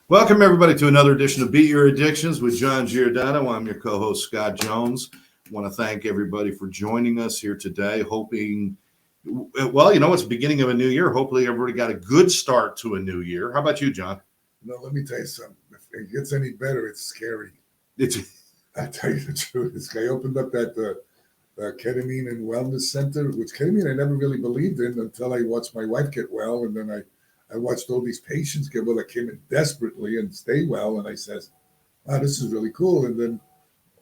Welcome, everybody, to another edition of Beat Your Addictions with John Giordano. I'm your co-host, Scott Jones. I want to thank everybody for joining us here today. Hoping, well, it's the beginning of a new year. Hopefully, everybody got a good start to a new year. How about you, John? No, let me tell you something. If it gets any better, it's scary. It's I tell you the truth. This guy opened up that ketamine and wellness center, which ketamine I never really believed in until I watched my wife get well, and then I watched all these patients get well that came in desperately and stay well, and I says, "Wow, this is really cool." And then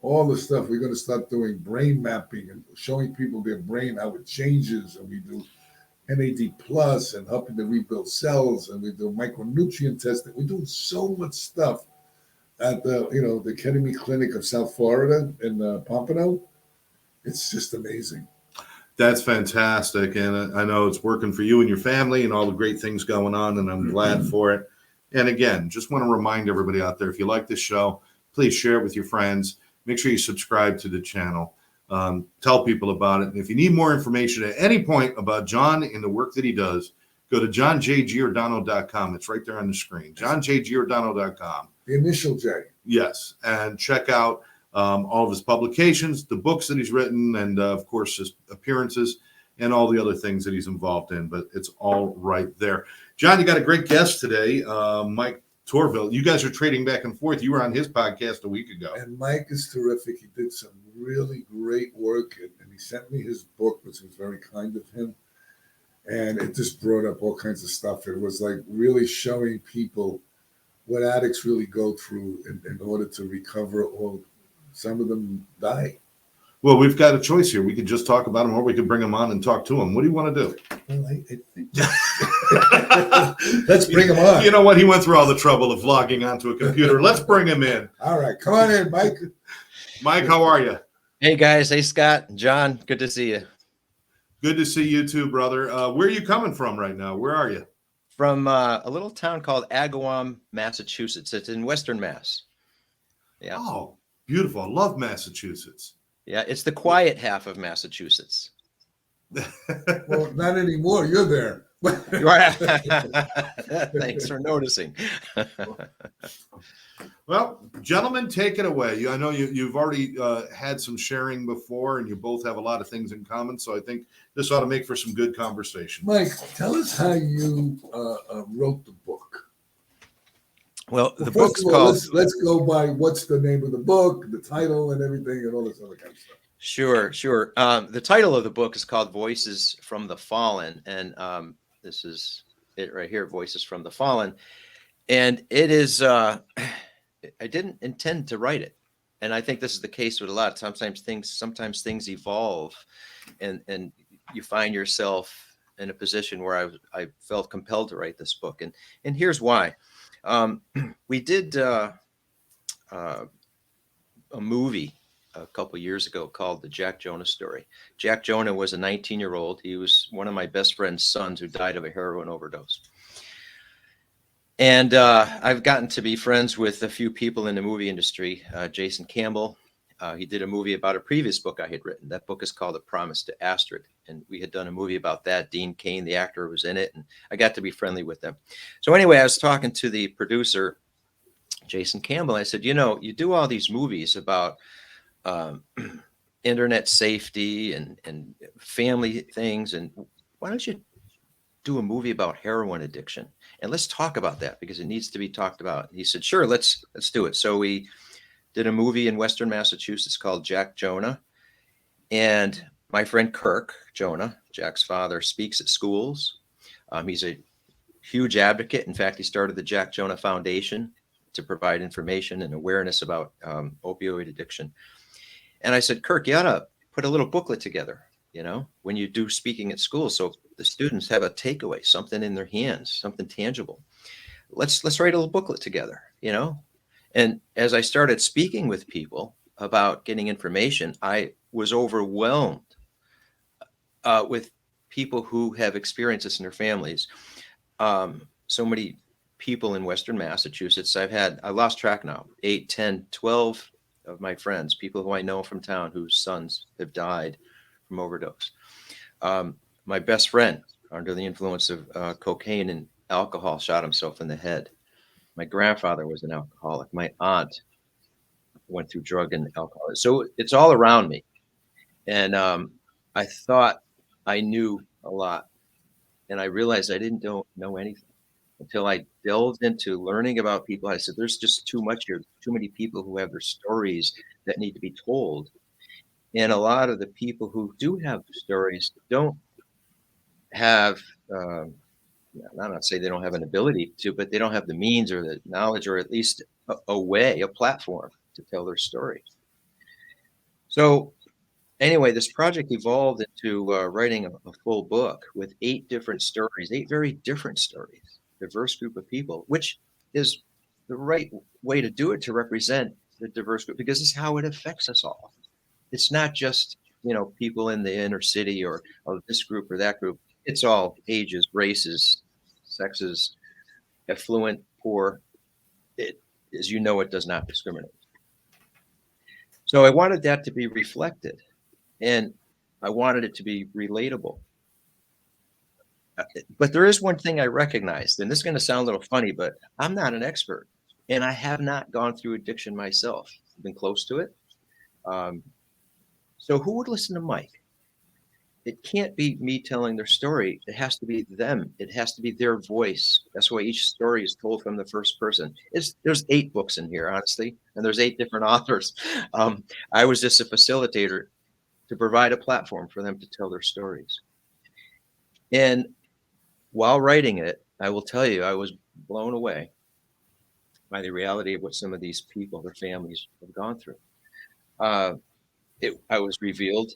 all the stuff we're going to start doing brain mapping and showing people their brain how it changes, and we do NAD plus and helping to rebuild cells, and we do micronutrient testing. We do so much stuff at the ketamine clinic of South Florida in Pompano. It's just amazing. That's fantastic, and I know it's working for you and your family and all the great things going on, and I'm glad for it. And again, just want to remind everybody out there, if you like this show, please share it with your friends. Make sure you subscribe to the channel. Tell people about it. And if you need more information at any point about John and the work that he does, go to johnjgiordano.com. It's right there on the screen, johnjgiordano.com. The initial J. Yes, and check out all of his publications, the books that he's written, and of course his appearances and all the other things that he's involved in. But it's all right there. John, you got a great guest today, Mike Tourville. You guys are trading back and forth. You were on his podcast a week ago. And Mike is terrific. He did some really great work, and he sent me his book, which was very kind of him. And it just brought up all kinds of stuff. It was like really showing people what addicts really go through in order to recover, or some of them die. Well, we've got a choice here. We could just talk about him, or we could bring him on and talk to him. What do you want to do? Well, I think let's bring him on. You know what? He went through all the trouble of logging onto a computer. Let's bring him in. All right. Come on in, Mike. Mike, how are you? Hey, guys. Hey, Scott. John, good to see you. Good to see you too, brother. Where are you coming from right now? Where are you? From a little town called Agawam, Massachusetts. It's in Western Mass. Yeah. Oh, beautiful. I love Massachusetts. Yeah, it's the quiet half of Massachusetts. Well, not anymore. You're there. Thanks for noticing. Well, gentlemen, take it away. I know you've already had some sharing before, and you both have a lot of things in common. So I think this ought to make for some good conversation. Mike, tell us how you wrote the book. Well, the First book's of all, called... Let's go by what's the name of the book, the title, and everything, and all this other kind of stuff. Sure. The title of the book is called Voices from the Fallen, and this is it right here, Voices from the Fallen. And it is, I didn't intend to write it. And I think this is the case with a lot. Sometimes things evolve, and you find yourself in a position where I felt compelled to write this book. And here's why. We did a movie a couple years ago called The Jack Jonah Story. Jack Jonah was a 19-year-old. He was one of my best friend's sons who died of a heroin overdose. And I've gotten to be friends with a few people in the movie industry. Jason Campbell, he did a movie about a previous book I had written. That book is called A Promise to Astrid. And we had done a movie about that. Dean Cain, the actor, was in it. And I got to be friendly with them. So anyway, I was talking to the producer, Jason Campbell. I said, you do all these movies about internet safety and family things. And why don't you do a movie about heroin addiction? And let's talk about that because it needs to be talked about. And he said, sure, let's do it. So we did a movie in Western Massachusetts called Jack Jonah. And my friend Kirk Jonah, Jack's father, speaks at schools. He's a huge advocate. In fact, he started the Jack Jonah Foundation to provide information and awareness about opioid addiction. And I said, Kirk, you ought to put a little booklet together, when you do speaking at school, so the students have a takeaway, something in their hands, something tangible. Let's write a little booklet together, And as I started speaking with people about getting information, I was overwhelmed with people who have experienced this in their families. So many people in Western Massachusetts, I lost track now, 8, 10, 12 of my friends, people who I know from town whose sons have died from overdose. My best friend, under the influence of cocaine and alcohol, shot himself in the head. My grandfather was an alcoholic. My aunt went through drug and alcohol. So it's all around me. And I thought I knew a lot, and I realized I didn't know anything until I delved into learning about people. I said, there's just too much here, too many people who have their stories that need to be told. And a lot of the people who do have stories don't have, I'm not saying they don't have an ability to, but they don't have the means or the knowledge, or at least a way, a platform to tell their story. So anyway, this project evolved into writing a full book with 8 different stories, 8 very different stories, diverse group of people, which is the right way to do it, to represent the diverse group, because it's how it affects us all. It's not just, people in the inner city or this group or that group. It's all ages, races, sexes, affluent, poor. It, as you know, it does not discriminate. So I wanted that to be reflected. And I wanted it to be relatable. But there is one thing I recognized, and this is going to sound a little funny, but I'm not an expert. And I have not gone through addiction myself. I've been close to it. So who would listen to Mike? It can't be me telling their story. It has to be them. It has to be their voice. That's why each story is told from the first person. There's 8 books in here, honestly, and there's 8 different authors. I was just a facilitator to provide a platform for them to tell their stories. And while writing it, I will tell you, I was blown away by the reality of what some of these people, their families, have gone through. I was revealed.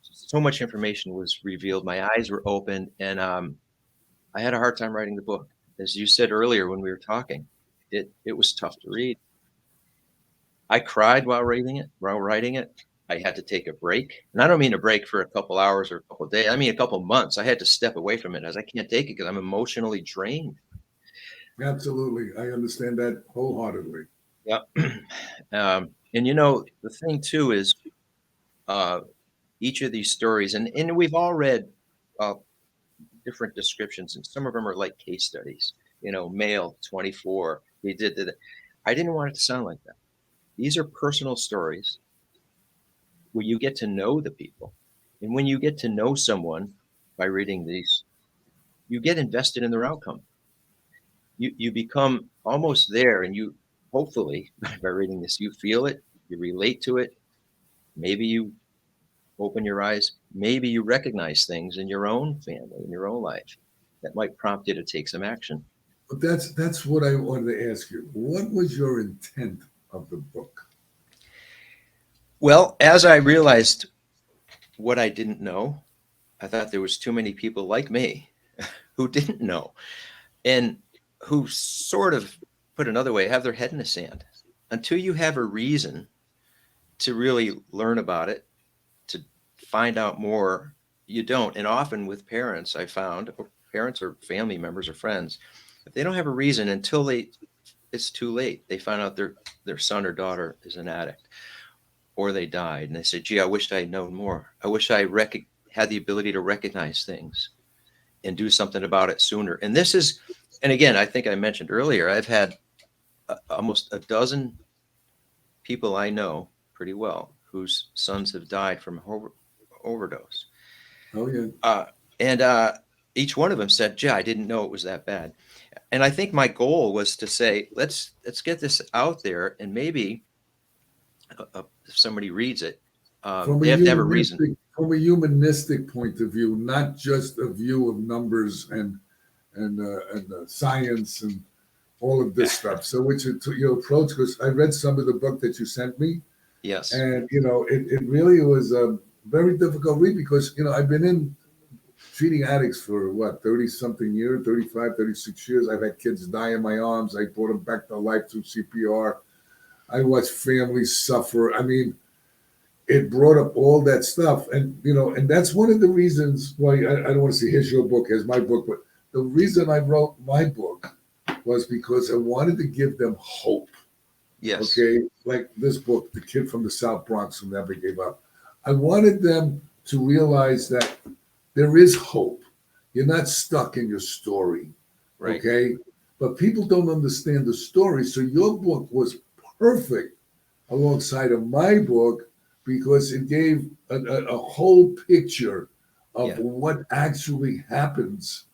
So much information was revealed. My eyes were opened, and I had a hard time writing the book. As you said earlier when we were talking, it was tough to read. I cried while writing it. I had to take a break. And I don't mean a break for a couple hours or a couple of days. I mean a couple of months. I had to step away from it, as I can't take it because I'm emotionally drained. Absolutely. I understand that wholeheartedly. Yep. And the thing too is each of these stories, and we've all read different descriptions, and some of them are like case studies. Male, 24, he did that. I didn't want it to sound like that. These are personal stories where you get to know the people. And when you get to know someone by reading these, you get invested in their outcome. You become almost there, and you hopefully, by reading this, you feel it, you relate to it. Maybe you open your eyes, maybe you recognize things in your own family, in your own life, that might prompt you to take some action. But that's what I wanted to ask you. What was your intent of the book? Well, as I realized what I didn't know, I thought there was too many people like me who didn't know, and who sort of, put another way, have their head in the sand. Until you have a reason to really learn about it, to find out more, you don't. And often with parents, I found, or parents or family members or friends, if they don't have a reason until it's too late, they find out their son or daughter is an addict, or they died, and they say, gee, I wish I had known more. I wish I had the ability to recognize things and do something about it sooner. And again, I think I mentioned earlier, I've had almost a dozen people I know pretty well whose sons have died from overdose. Oh, yeah. And each one of them said, gee, I didn't know it was that bad. And I think my goal was to say, let's get this out there, and maybe if somebody reads it, they have to have a reason. From a humanistic point of view, not just a view of numbers and science and all of this stuff. So which your approach, because I read some of the book that you sent me. Yes. And, it really was a very difficult read, because, I've been in treating addicts for 30 something years, 35, 36 years. I've had kids die in my arms. I brought them back to life through CPR. I watched families suffer. I mean, it brought up all that stuff. And, and that's one of the reasons why I don't want to say, here's your book, here's my book. But the reason I wrote my book was because I wanted to give them hope. Yes. Okay. Like this book, The Kid from the South Bronx Who Never Gave Up. I wanted them to realize that there is hope. You're not stuck in your story. Right. Okay. But people don't understand the story. So your book was perfect alongside of my book because it gave a whole picture of Yeah. what actually happens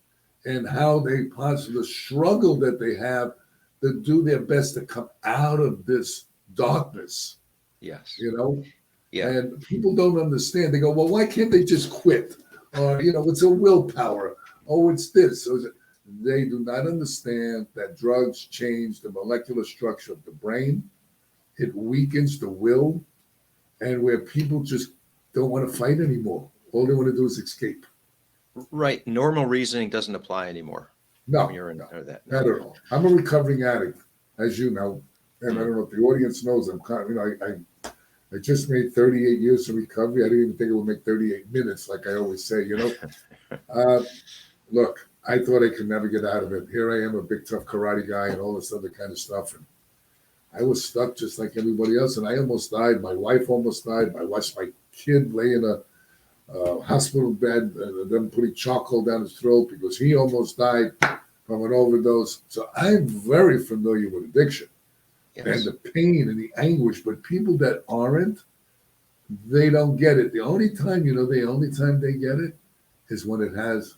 and how they possibly the struggle that they have to do their best to come out of this darkness, Yes. you know? Yeah. And people don't understand. They go, well, why can't they just quit? Or, it's a willpower. Oh, it's this. They do not understand that drugs change the molecular structure of the brain. It weakens the will, and where people just don't want to fight anymore. All they want to do is escape. Right. Normal reasoning doesn't apply anymore. No, When you're in no, or that. not at all. I'm a recovering addict, as you know, and I don't know if the audience knows. I'm kind of, I just made 38 years of recovery. I didn't even think it would make 38 minutes, like I always say. Look, I thought I could never get out of it. Here I am, a big tough karate guy, and all this other kind of stuff. And I was stuck just like everybody else, and I almost died. My wife almost died. I watched my kid lay in a hospital bed, and them putting charcoal down his throat because he almost died from an overdose. So I'm very familiar with addiction and Yes. the pain and the anguish. But people that aren't, they don't get it. The only time they get it is when it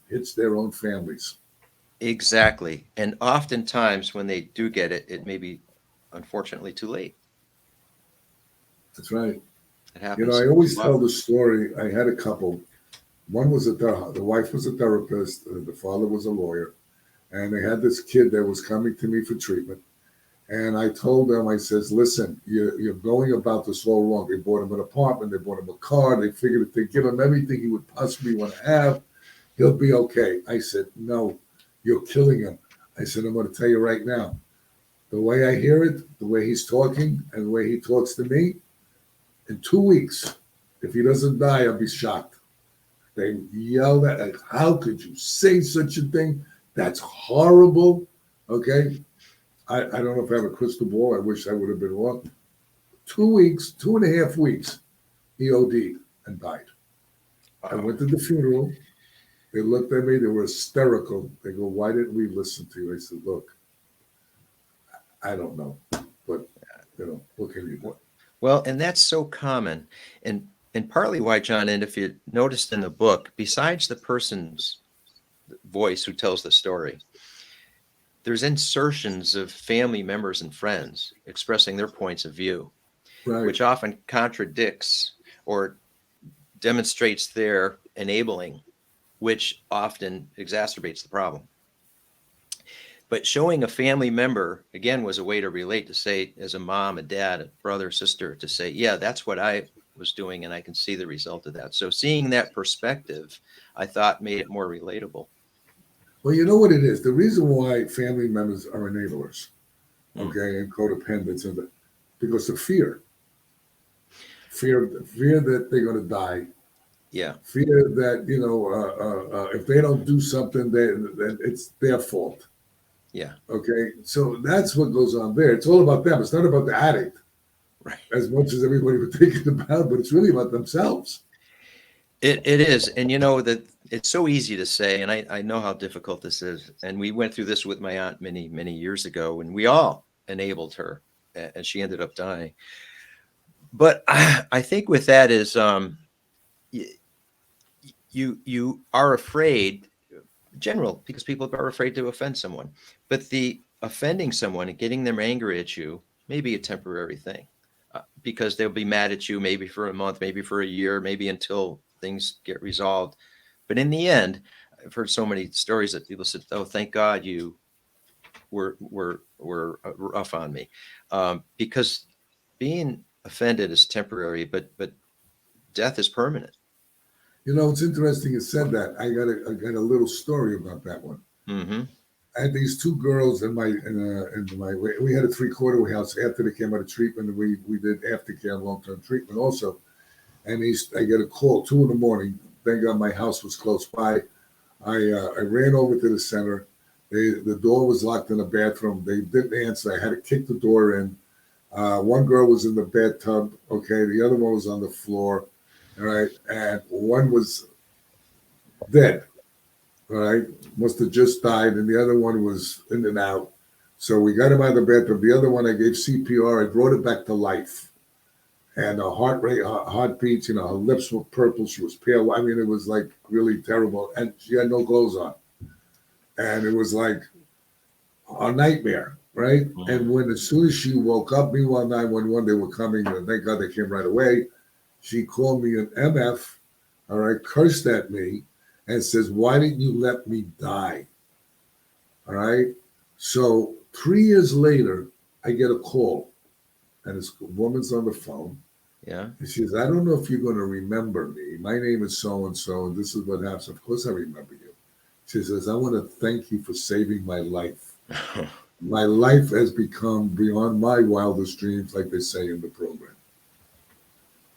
hits their own families. Exactly. And oftentimes when they do get it, it may be unfortunately too late. That's right. It happens. I always tell the story. I had a couple. One was the wife was a therapist, the father was a lawyer, and they had this kid that was coming to me for treatment. And I told them, I says, listen, you're going about this all wrong. They bought him an apartment, they bought him a car, they figured if they give him everything he would possibly want to have, he'll be okay. I said, no, you're killing him. I said, I'm going to tell you right now, the way I hear it, the way he's talking, and the way he talks to me, in 2 weeks, if he doesn't die, I'll be shocked. They yelled at, how could you say such a thing? That's horrible. Okay. I don't know if I have a crystal ball. I wish I would have been wrong. 2 weeks, 2.5 weeks, he OD'd and died. I went to the funeral. They looked at me. They were hysterical. They go, why didn't we listen to you? I said, look, I don't know. But, what can you do? Well, and that's so common. And partly why, John, and if you noticed in the book, besides the person's voice who tells the story, there's insertions of family members and friends expressing their points of view, Right. which often contradicts or demonstrates their enabling, which often exacerbates the problem. But showing a family member, again, was a way to relate, to say, as a mom, a dad, a brother, sister, to say, yeah, that's what I was doing, and I can see the result of that. So seeing that perspective, I thought, made it more relatable. Well, you know what it is? The reason why family members are enablers, okay, and codependents, because of fear. Fear that they're going to die. Yeah. Fear that, if they don't do something, then it's their fault. Yeah. Okay. So that's what goes on there. It's all about them. It's not about the addict, Right. as much as everybody would think it's about, but it's really about themselves. It is. And that it's so easy to say, and I know how difficult this is. And we went through this with my aunt many, many years ago, and we all enabled her, and she ended up dying. But I think with that is you are afraid, general, because people are afraid to offend someone. But the offending someone and getting them angry at you may be a temporary thing, because they'll be mad at you maybe for a month, maybe for a year, maybe until things get resolved. But in the end, I've heard so many stories that people said, "Oh, thank God you were rough on me," because being offended is temporary, but death is permanent. It's interesting you said that. I got a little story about that one. Mm-hmm. I had these two girls in my we had a 3-quarter house after they came out of treatment, and we did aftercare and long-term treatment also. And I get a call 2 a.m. Thank God my house was close by. I ran over to the center. The door was locked in the bathroom. They didn't answer. I had to kick the door in. One girl was in the bathtub. Okay, the other one was on the floor. All right, and one was dead. All right, must have just died, and the other one was in and out. So we got him out of the bathroom. The other one, I gave CPR. I brought it back to life. And her heart rate, her heartbeats, her lips were purple. She was pale. I mean, it was like really terrible. And she had no clothes on. And it was like a nightmare, right? And as soon as she woke up, meanwhile, 911, they were coming. And thank God they came right away. She called me an MF, all right, cursed at me and says, "Why didn't you let me die?" All right. So 3 years later, I get a call, and this woman's on the phone. Yeah. And she says, "I don't know if you're going to remember me. My name is so-and-so, and this is what happens." Of course I remember you. She says, "I want to thank you for saving my life. My life has become beyond my wildest dreams," like they say in the program.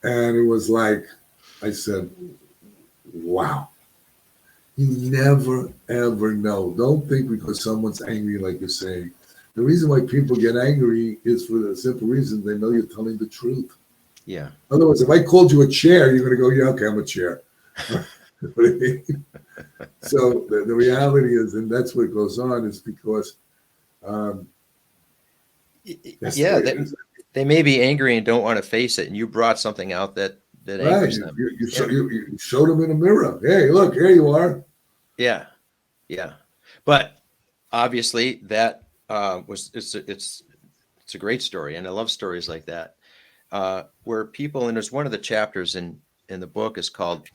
And it was like, I said, wow. You never, ever know. Don't think because someone's angry, like you're saying. The reason why people get angry is for the simple reason they know you're telling the truth. Yeah. Otherwise, if I called you a chair, you're going to go, "Yeah, okay, I'm a chair." So the reality is, and that's what goes on, is because Yeah, they may be angry and don't want to face it, and you brought something out that right, angers them. you showed them in a mirror. "Hey, look, here you are." Yeah, yeah. But obviously, that it's a great story, and I love stories like that, where people, and there's one of the chapters in the book is called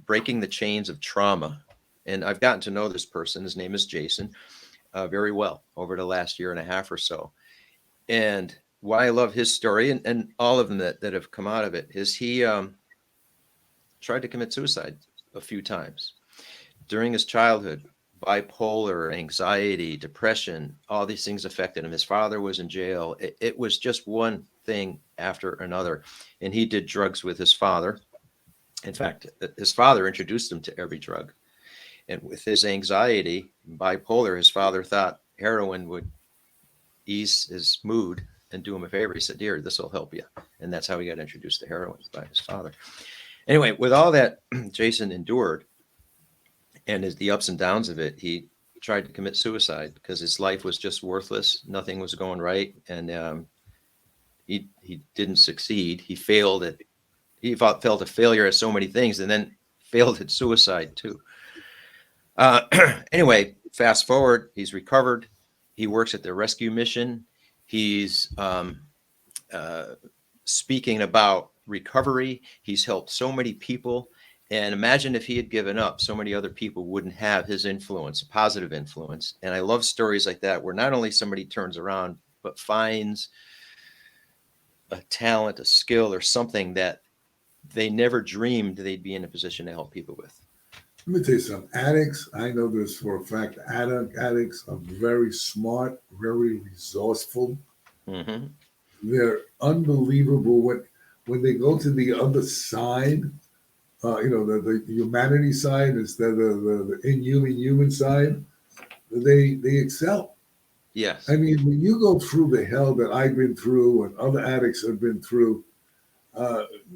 "Breaking the Chains of Trauma," and I've gotten to know this person. His name is Jason, very well over the last year and a half or so. And why I love his story and all of them that have come out of it is he tried to commit suicide a few times during his childhood. Bipolar, anxiety, depression, all these things affected him. His father was in jail. It was just one thing after another. And he did drugs with his father. In fact, his father introduced him to every drug. And with his anxiety, bipolar, his father thought heroin would ease his mood and do him a favor. He said, "Dear, this will help you." And that's how he got introduced to heroin, by his father. Anyway, with all that Jason endured and the ups and downs of it, he tried to commit suicide because his life was just worthless. Nothing was going right. And he didn't succeed. He failed felt a failure at so many things, and then failed at suicide too. Anyway, fast forward, he's recovered. He works at the rescue mission. He's speaking about recovery. He's helped so many people. And imagine if he had given up, so many other people wouldn't have his influence, a positive influence. And I love stories like that, where not only somebody turns around, but finds a talent, a skill, or something that they never dreamed they'd be in a position to help people with. Let me tell you something. Addicts, I know this for a fact, addicts are very smart, very resourceful. Mm-hmm. They're unbelievable when they go to the other side, the humanity side instead of the inhuman side, they excel. Yes. I mean, when you go through the hell that I've been through and other addicts have been through,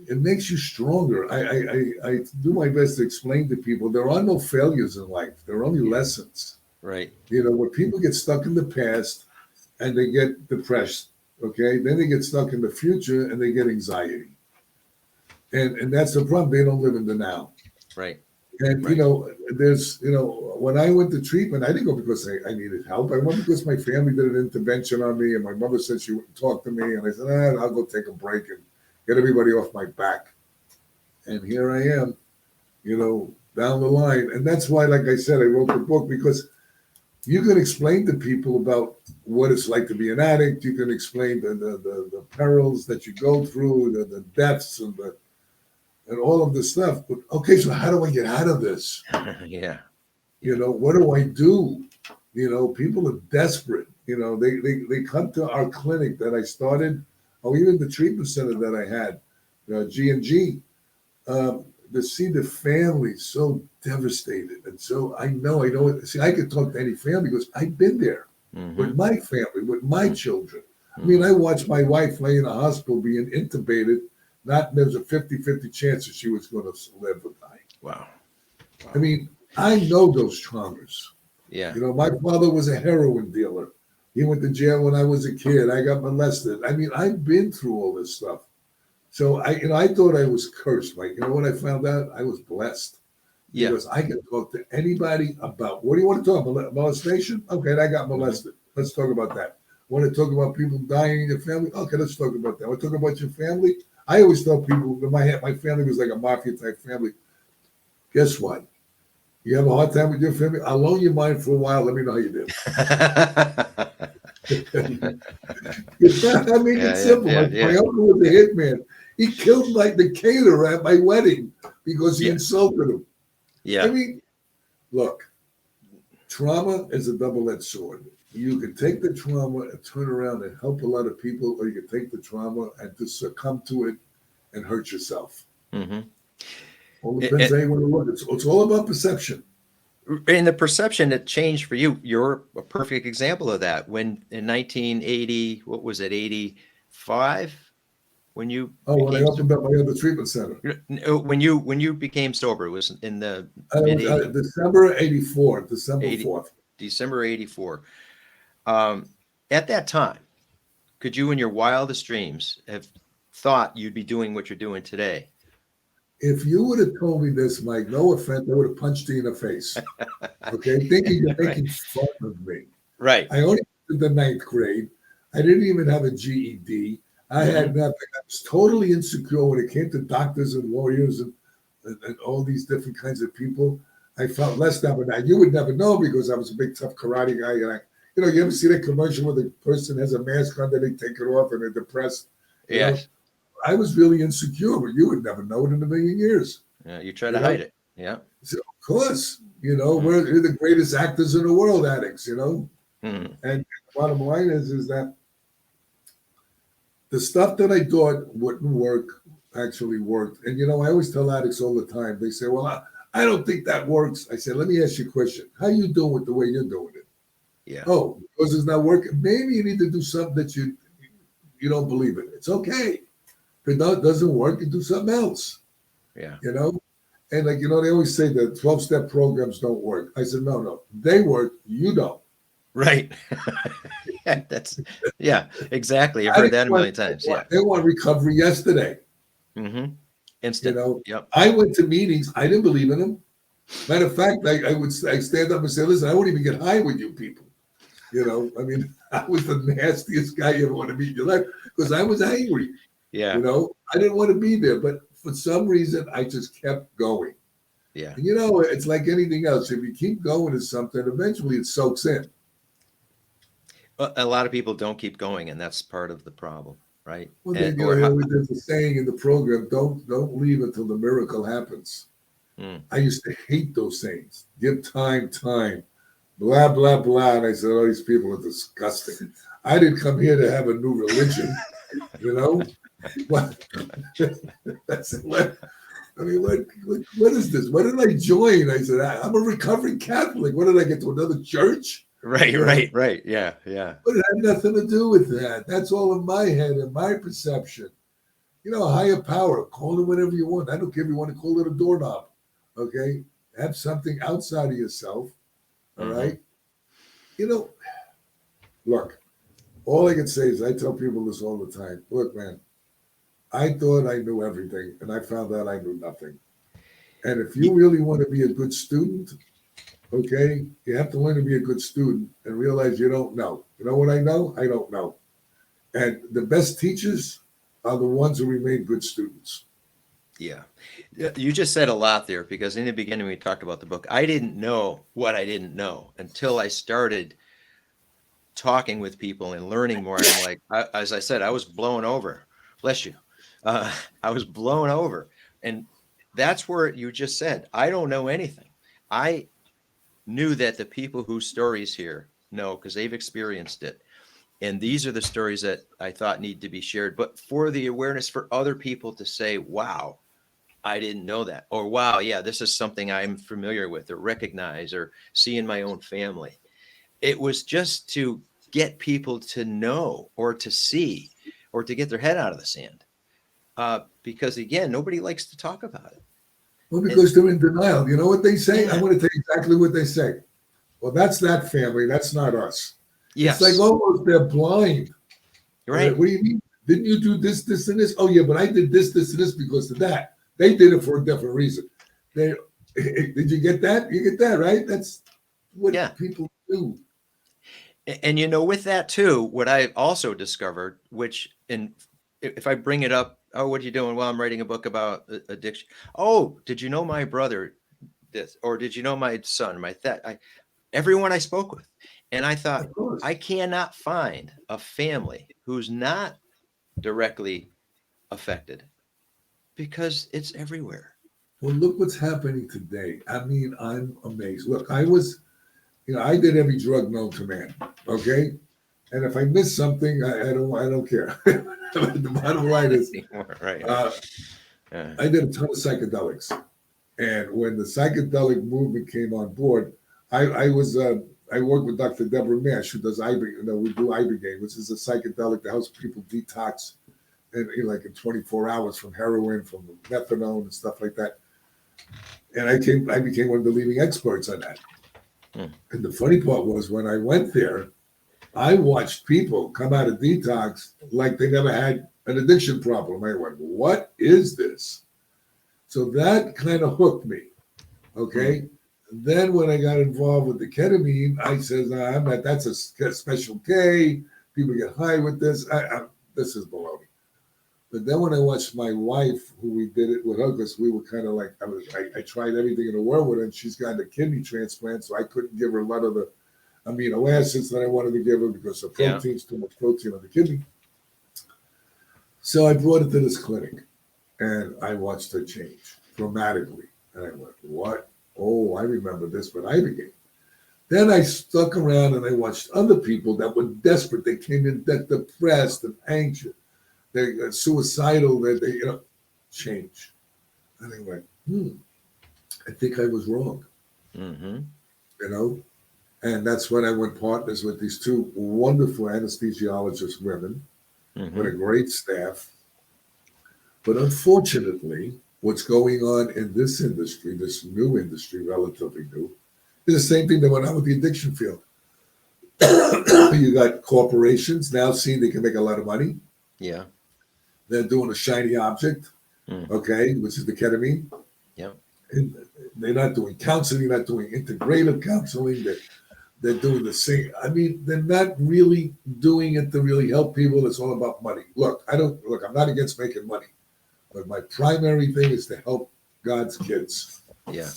it makes you stronger. I do my best to explain to people there are no failures in life. There are only lessons. Right. Where people get stuck in the past and they get depressed, okay? Then they get stuck in the future and they get anxiety. And that's the problem. They don't live in the now. Right. And, right. there's, when I went to treatment, I didn't go because I needed help. I went because my family did an intervention on me and my mother said she wouldn't talk to me. And I said, I'll go take a break and get everybody off my back. And here I am, down the line. And that's why, like I said, I wrote the book, because you can explain to people about what it's like to be an addict. You can explain the perils that you go through, the deaths and all of this stuff. But okay, so how do I get out of this? Yeah. What do I do? People are desperate. They come to our clinic that I started, or even the treatment center that I had, G&G, to see the family so devastated. And so I know, see, I could talk to any family because I've been there with my family, with my children. I mean, I watched my wife lay in a hospital being intubated. There's a 50-50 chance that she was going to live or die. Wow. I mean, I know those traumas. Yeah. My father was a heroin dealer. He went to jail when I was a kid. I got molested. I mean, I've been through all this stuff. So I thought I was cursed, Mike. You know what I found out? I was blessed Yeah. because I can talk to anybody about, what do you want to talk about? Molestation? Okay, I got molested. Let's talk about that. Want to talk about people dying in your family? Okay, let's talk about that. Want to talk about your family? I always tell people that my family was like a mafia type family. Guess what? You have a hard time with your family? I'll loan you mine for a while. Let me know how you did. I make it simple. My uncle was a hitman. He killed like the caterer at my wedding because he insulted him. Yeah. I mean, look, trauma is a double-edged sword. You can take the trauma and turn around and help a lot of people, or you can take the trauma and just succumb to it and hurt yourself. Mm-hmm. All depends how you want to look. It's all about perception. And the perception that changed for you, you're a perfect example of that. When in 1980, what was it, 85? When you when I opened up my other treatment center. When you became sober, it was in the mid-80s. December 84, December 4th. December 84. At that time, could you in your wildest dreams have thought you'd be doing what you're doing today? If you would have told me this, Mike, no offense, I would have punched you in the face. Okay, thinking you're making fun of me. Right. I only did the 9th grade. I didn't even have a GED. I had nothing. I was totally insecure when it came to doctors and lawyers and all these different kinds of people. I felt less than. Now you would never know because I was a big tough karate guy. And you ever see that commercial where the person has a mask on, then they take it off and they're depressed? Yes. I was really insecure, but you would never know it in a million years. Yeah, you try to hide it. Yeah. So, of course, we're the greatest actors in the world, addicts, And the bottom line is that the stuff that I thought wouldn't work actually worked. And, I always tell addicts all the time, they say, well, I don't think that works. I said, let me ask you a question. How you doing with the way you're doing it? Yeah. Oh, because it's not working. Maybe you need to do something that you don't believe in. It's okay. If it doesn't work, you do something else. Yeah. And they always say that 12-step programs don't work. I said, no, they work. You don't. Right. Exactly. I've heard that a million times. Yeah. They want recovery yesterday. Mm-hmm. Instant. Yep. I went to meetings. I didn't believe in them. Matter of fact, I stand up and say, listen, I won't even get high with you people. I was the nastiest guy you ever want to meet in your life because I was angry. Yeah. I didn't want to be there, but for some reason, I just kept going. Yeah. And it's like anything else. If you keep going to something, eventually it soaks in. Well, a lot of people don't keep going, and that's part of the problem, right? Well, there's a saying in the program: don't leave until the miracle happens. I used to hate those sayings. Give time, blah blah blah. And I said, "Oh, these people are disgusting." I didn't come here to have a new religion, What? That's what is this? What did I join? I said, I'm a recovering Catholic. What did I get to another church? Right. Yeah. But it had nothing to do with that. That's all in my head and my perception. A higher power. Call it whatever you want. I don't care if you want to call it a doorknob. Okay? Have something outside of yourself. All right? Look, all I can say is I tell people this all the time. Look, man, I thought I knew everything, and I found out I knew nothing. And if you really want to be a good student, okay, you have to learn to be a good student and realize you don't know. You know what I know? I don't know. And the best teachers are the ones who remain good students. Yeah. You just said a lot there because in the beginning we talked about the book. I didn't know what I didn't know until I started talking with people and learning more. I'm like, as I said, I was blown over. Bless you. I was blown over. And that's where you just said, I don't know anything. I knew that the people whose stories here know because they've experienced it. And these are the stories that I thought need to be shared. But for the awareness for other people to say, wow, I didn't know that. Or, wow, yeah, this is something I'm familiar with or recognize or see in my own family. It was just to get people to know or to see or to get their head out of the sand. Because, again, nobody likes to talk about it. Well, because they're in denial. You know what they say? I'm going to tell you exactly what they say. Well, that's that family. That's not us. Yes. It's like almost they're blind. Right. What do you mean? Didn't you do this, this, and this? Oh yeah, but I did this, this, and this because of that. They did it for a different reason. They did you get that? You get that, right? That's what Yeah. people do. And with that too, what I also discovered, which if I bring it up, oh, what are you doing? Well, I'm writing a book about addiction. Oh, did you know my brother this, or did you know my son, everyone I spoke with, and I thought, Of course. I cannot find a family who's not directly affected because it's everywhere. Well, look what's happening today. I mean, I'm amazed. Look, I did every drug known to man. Okay, and if I miss something, I don't care. The bottom line is, Right. I did a ton of psychedelics, and when the psychedelic movement came on board, I worked with Dr. Deborah Mash, who does we do Ibogaine, which is a psychedelic that helps people detox, and in 24 hours from heroin, from methadone, and stuff like that. And I became one of the leading experts on that. And the funny part was when I went there, I watched people come out of detox like they never had an addiction problem. I went, what is this? So that kind of hooked me. Okay. Then when I got involved with the ketamine, I said, that's a special K. People get high with this. This is baloney. But then when I watched my wife, who we did it with her, because we were kind of like, I tried everything in the world with her, and she's got a kidney transplant, so I couldn't give her a lot of the amino acids that I wanted to give her because the protein's too much protein on the kidney. So I brought it to this clinic, and I watched her change dramatically. And I went, what? Oh, I remember this when I began. Then I stuck around and I watched other people that were desperate. They came in depressed and anxious. They got suicidal, they change. And I went, I think I was wrong. And that's when I went partners with these two wonderful anesthesiologist women with a great staff. But unfortunately, what's going on in this industry, this new industry, relatively new, is the same thing that went on with the addiction field. You got corporations now seeing they can make a lot of money. Yeah. They're doing a shiny object, okay, which is the ketamine. Yeah. And they're not doing counseling, not doing integrative counseling. They're doing the same. I mean, they're not really doing it to really help people. It's all about money. Look, I'm not against making money, but my primary thing is to help God's kids. Yeah.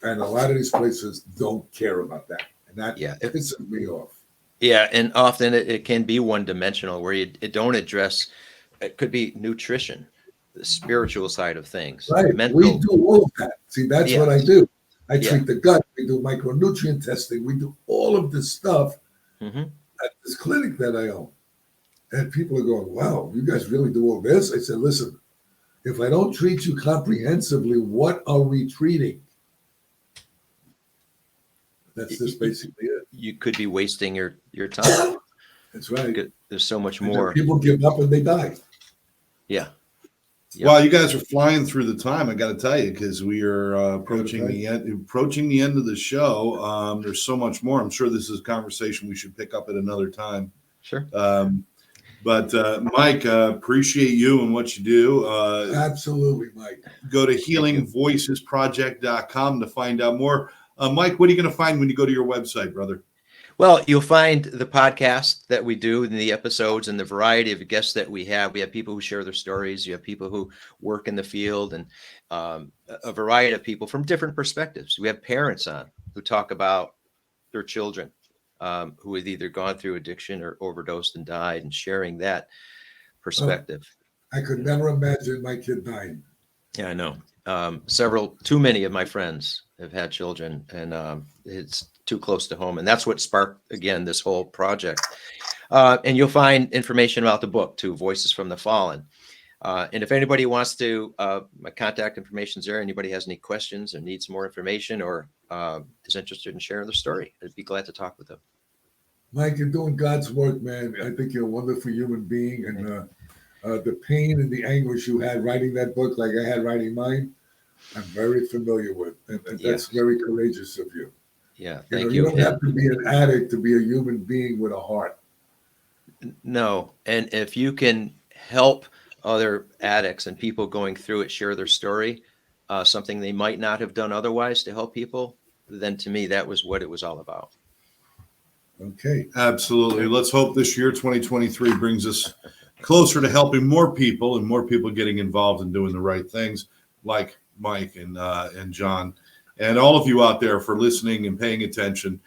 And a lot of these places don't care about that. And that pisses me off. Yeah. And often it can be one-dimensional where it don't address, it could be nutrition, the spiritual side of things. Right. Mental. We do all of that. See, that's what I do. I treat the gut. We do micronutrient testing. We do all of this stuff at this clinic that I own. And people are going, wow, you guys really do all this? I said, listen, if I don't treat you comprehensively, what are we treating? That's just basically it. You could be wasting your time. That's right. There's so much more. People give up and they die. Yeah. Yep. Well, you guys are flying through the time. I got to tell you, because we are approaching the end of the show. There's so much more. I'm sure this is a conversation we should pick up at another time. Sure. But Mike, appreciate you and what you do. Absolutely, Mike. Go to healingvoicesproject.com to find out more. Mike, what are you going to find when you go to your website, brother? Well, you'll find the podcast that we do in the episodes and the variety of guests that we have. We have people who share their stories. You have people who work in the field, and a variety of people from different perspectives. We have parents on who talk about their children who had either gone through addiction or overdosed and died, and sharing that perspective. I could never imagine my kid dying. Yeah, I know. Too many of my friends have had children, and it's too close to home. And that's what sparked, again, this whole project. And you'll find information about the book too, Voices from the Fallen. And if anybody wants to, my contact information is there. Anybody has any questions or needs more information or is interested in sharing their story, I'd be glad to talk with them. Mike, you're doing God's work, man. I think you're a wonderful human being. And the pain and the anguish you had writing that book, like I had writing mine, I'm very familiar with. And that's very courageous of you. Yeah. You know, Thank you you. don't have to be an addict to be a human being with a heart. No. And if you can help other addicts and people going through it share their story, something they might not have done otherwise to help people, then to me, that was what it was all about. Okay. Absolutely. Let's hope this year, 2023, brings us closer to helping more people and more people getting involved in doing the right things, like Mike and John, and all of you out there for listening and paying attention.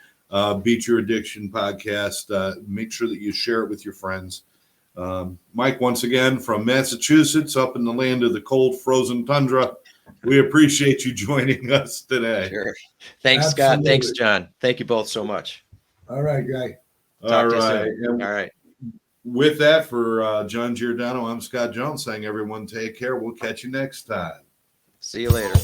Beat Your Addiction podcast. Make sure that you share it with your friends. Mike, once again, from Massachusetts, up in the land of the cold, frozen tundra, we appreciate you joining us today. Sure. Thanks, Scott. Absolutely. Thanks, John. Thank you both so much. All right, guy. Talk All to you right. soon. And All right. with that, for John Giordano, I'm Scott Jones saying, everyone take care. We'll catch you next time. See you later.